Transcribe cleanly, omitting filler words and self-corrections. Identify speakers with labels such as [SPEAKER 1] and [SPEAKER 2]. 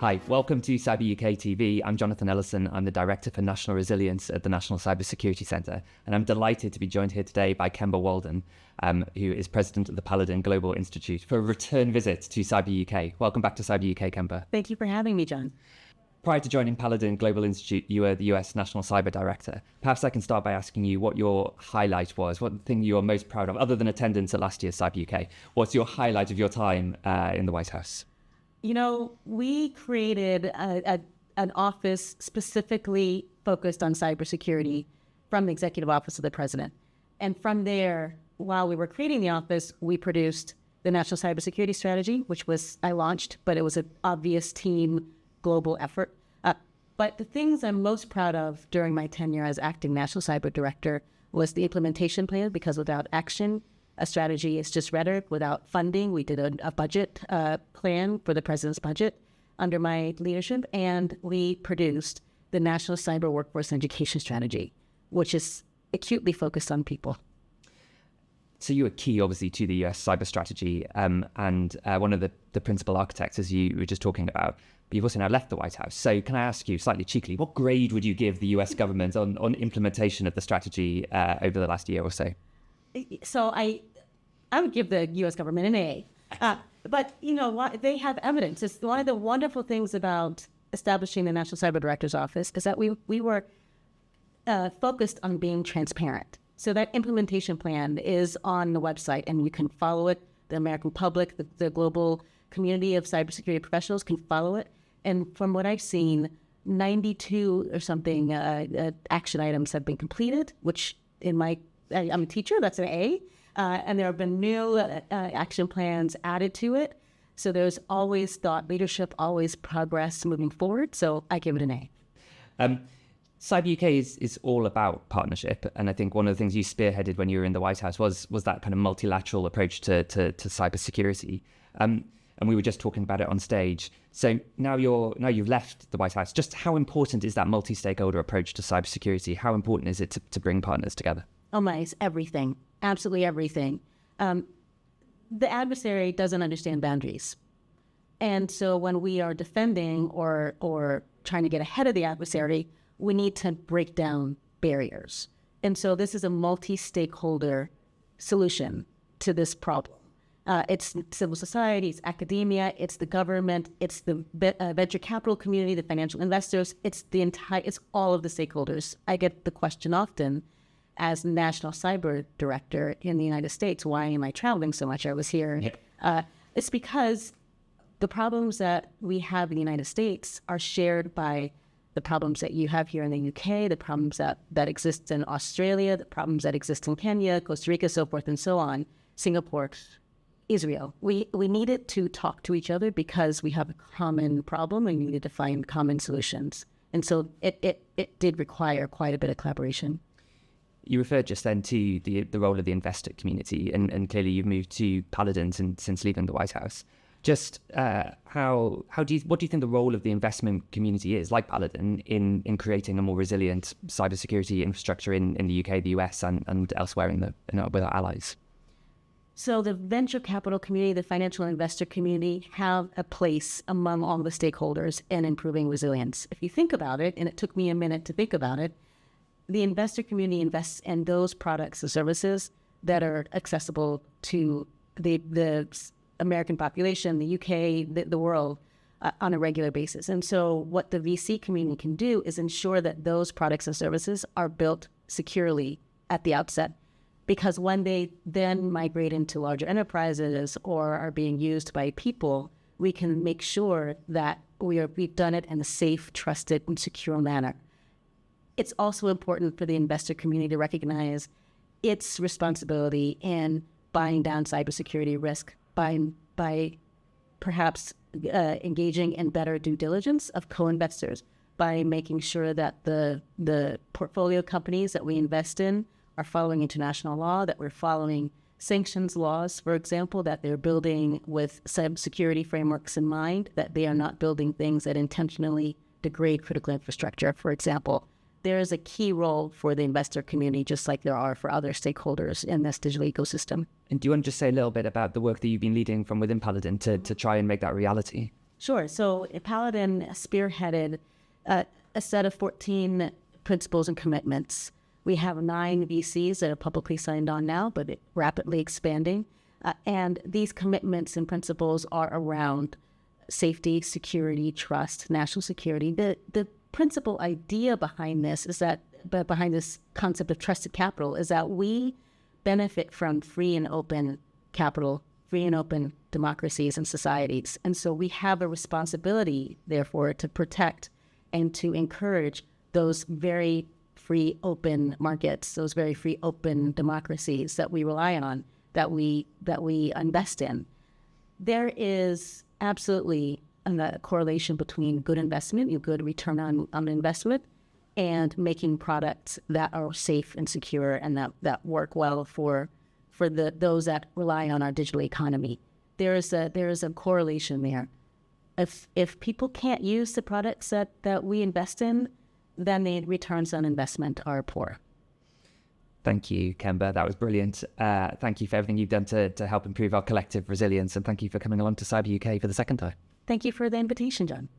[SPEAKER 1] Hi, welcome to Cyber UK TV. I'm Jonathan Ellison. I'm the Director for National Resilience at the National Cybersecurity Centre, and I'm delighted to be joined here today by Kemba Walden, who is President of the Paladin Global Institute, for a return visit to Cyber UK. Welcome back to Cyber UK, Kemba.
[SPEAKER 2] Thank you for having me, John.
[SPEAKER 1] Prior to joining Paladin Global Institute, you were the US National Cyber Director. Perhaps I can start by asking you what your highlight was, what thing you are most proud of, other than attendance at last year's Cyber UK. What's your highlight of your time in the White House?
[SPEAKER 2] You know, we created an office specifically focused on cybersecurity from the Executive Office of the President. And from there, while we were creating the office, we produced the National Cybersecurity Strategy, which I launched, but it was an obvious team global effort. But the things I'm most proud of during my tenure as acting National Cyber Director was the implementation plan, because without action, a strategy is just rhetoric. Without funding, we did a budget plan for the President's budget under my leadership, and we produced the National Cyber Workforce and Education Strategy, which is acutely focused on people.
[SPEAKER 1] So you were key, obviously, to the US cyber strategy and one of the principal architects, as you were just talking about. But you've also now left the White House. So can I ask you, slightly cheekily, what grade would you give the US government on implementation of the strategy over the last year or so?
[SPEAKER 2] So I would give the U.S. government an A. But, you know, they have evidence. It's one of the wonderful things about establishing the National Cyber Director's Office is that we were focused on being transparent. So that implementation plan is on the website, and you can follow it. The American public, the global community of cybersecurity professionals can follow it. And from what I've seen, 92 or something action items have been completed, which I'm a teacher, that's an A. And there have been new action plans added to it. So there's always thought leadership, always progress moving forward. So I give it an A.
[SPEAKER 1] Cyber UK is all about partnership. And I think one of the things you spearheaded when you were in the White House was that kind of multilateral approach to cybersecurity. And we were just talking about it on stage. So now you've left the White House. Just how important is that multi-stakeholder approach to cybersecurity? How important is it to bring partners together?
[SPEAKER 2] Oh my, it's everything. Absolutely everything. The adversary doesn't understand boundaries. And so when we are defending or trying to get ahead of the adversary, we need to break down barriers. And so this is a multi-stakeholder solution to this problem. It's civil society, it's academia, it's the government, it's the venture capital community, the financial investors, it's all of the stakeholders. I get the question often, as National Cyber Director in the United States, why am I traveling so much? I was here. Yep. It's because the problems that we have in the United States are shared by the problems that you have here in the UK, the problems that exist in Australia, the problems that exist in Kenya, Costa Rica, so forth and so on, Singapore, Israel. We needed to talk to each other because we have a common problem and we needed to find common solutions. And so it did require quite a bit of collaboration.
[SPEAKER 1] You referred just then to the role of the investor community, and clearly you've moved to Paladin since leaving the White House. Just what do you think the role of the investment community is, like Paladin, in creating a more resilient cybersecurity infrastructure in the UK, the US, and elsewhere with our allies?
[SPEAKER 2] So the venture capital community, the financial investor community have a place among all the stakeholders in improving resilience. If you think about it, and it took me a minute to think about it, the investor community invests in those products and services that are accessible to the American population, the UK, the world on a regular basis. And so what the VC community can do is ensure that those products and services are built securely at the outset. Because when they then migrate into larger enterprises or are being used by people, we can make sure that we've done it in a safe, trusted, and secure manner. It's also important for the investor community to recognize its responsibility in buying down cybersecurity risk by perhaps engaging in better due diligence of co-investors, by making sure that the portfolio companies that we invest in are following international law, that we're following sanctions laws, for example, that they're building with cybersecurity frameworks in mind, that they are not building things that intentionally degrade critical infrastructure, for example. there is a key role for the investor community, just like there are for other stakeholders in this digital ecosystem.
[SPEAKER 1] And do you want to just say a little bit about the work that you've been leading from within Paladin to try and make that reality?
[SPEAKER 2] Sure. So Paladin spearheaded a set of 14 principles and commitments. We have 9 VCs that are publicly signed on now, but rapidly expanding. And these commitments and principles are around safety, security, trust, national security. The principal idea behind this is that, behind this concept of trusted capital, is that we benefit from free and open capital, free and open democracies and societies. And so we have a responsibility, therefore, to protect and to encourage those very free, open markets, those very free, open democracies that we rely on, that we invest in. There is absolutely a correlation between good investment, a good return on investment, and making products that are safe and secure and that work well for those that rely on our digital economy. There is a correlation there. If people can't use the products that we invest in, then the returns on investment are poor.
[SPEAKER 1] Thank you, Kemba. That was brilliant. Thank you for everything you've done to help improve our collective resilience, and thank you for coming along to Cyber UK for the second time.
[SPEAKER 2] Thank you for the invitation, John.